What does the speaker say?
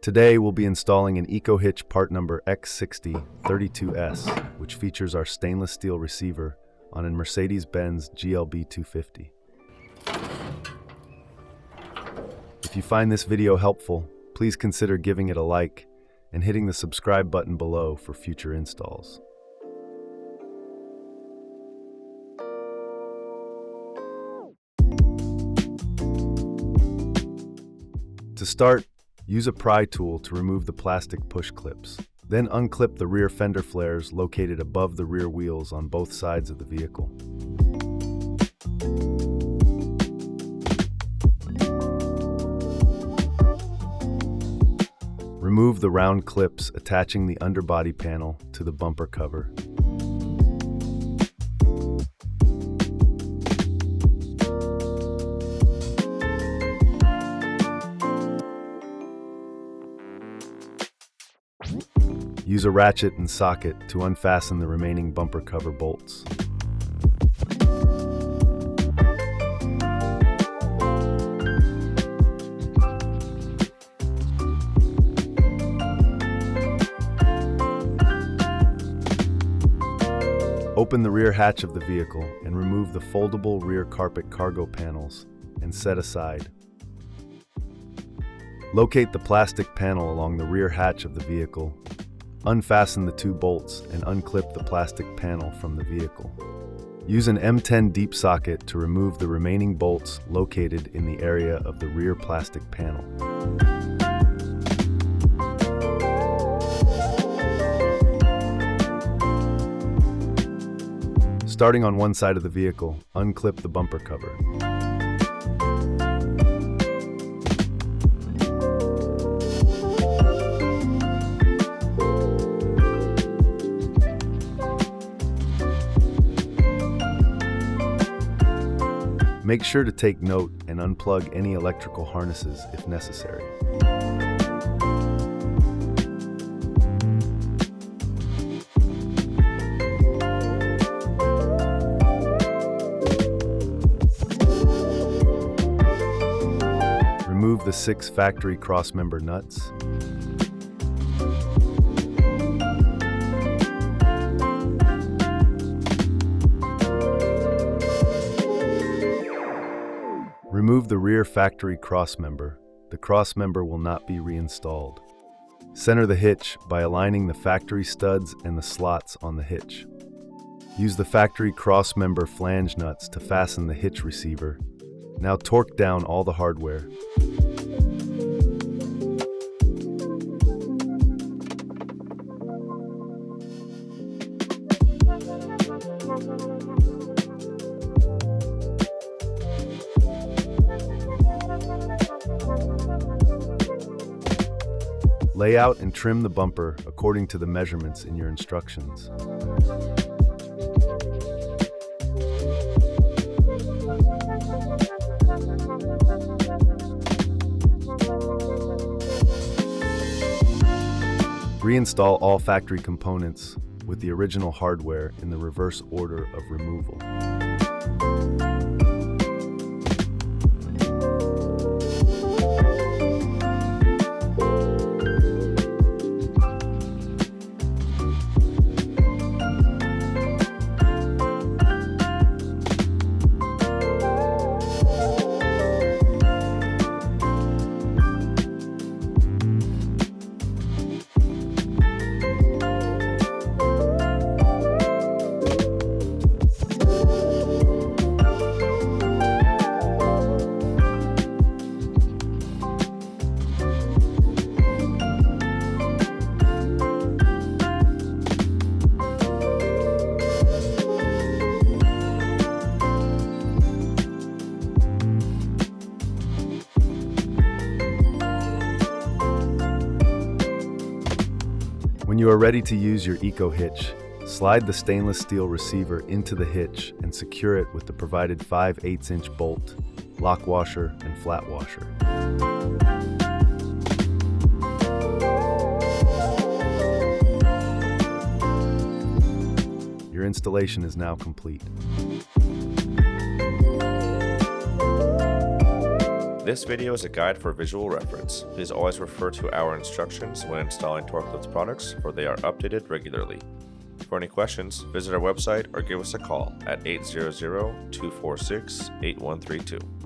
Today we'll be installing an EcoHitch part number X6032S, which features our stainless steel receiver on a Mercedes GLB250. If you find this video helpful, please consider giving it a like and hitting the subscribe button below for future installs. To start, use a pry tool to remove the plastic push clips. Then unclip the rear fender flares located above the rear wheels on both sides of the vehicle. Remove the round clips attaching the underbody panel to the bumper cover. Use a ratchet and socket to unfasten the remaining bumper cover bolts. Open the rear hatch of the vehicle and remove the foldable rear carpet cargo panels and set aside. Locate the plastic panel along the rear hatch of the vehicle. Unfasten the two bolts and unclip the plastic panel from the vehicle. Use an M10 deep socket to remove the remaining bolts located in the area of the rear plastic panel. Starting on one side of the vehicle, unclip the bumper cover. Make sure to take note and unplug any electrical harnesses if necessary. Remove the 6 factory crossmember nuts. Remove the rear factory crossmember. The crossmember will not be reinstalled. Center the hitch by aligning the factory studs and the slots on the hitch. Use the factory crossmember flange nuts to fasten the hitch receiver. Now torque down all the hardware. Lay out and trim the bumper according to the measurements in your instructions. Reinstall all factory components with the original hardware in the reverse order of removal. When you are ready to use your EcoHitch, slide the stainless steel receiver into the hitch and secure it with the provided 5/8" bolt, lock washer, and flat washer. Your installation is now complete. This video is a guide for visual reference. Please always refer to our instructions when installing TorqueLift products, for they are updated regularly. For any questions, visit our website or give us a call at 800-246-8132.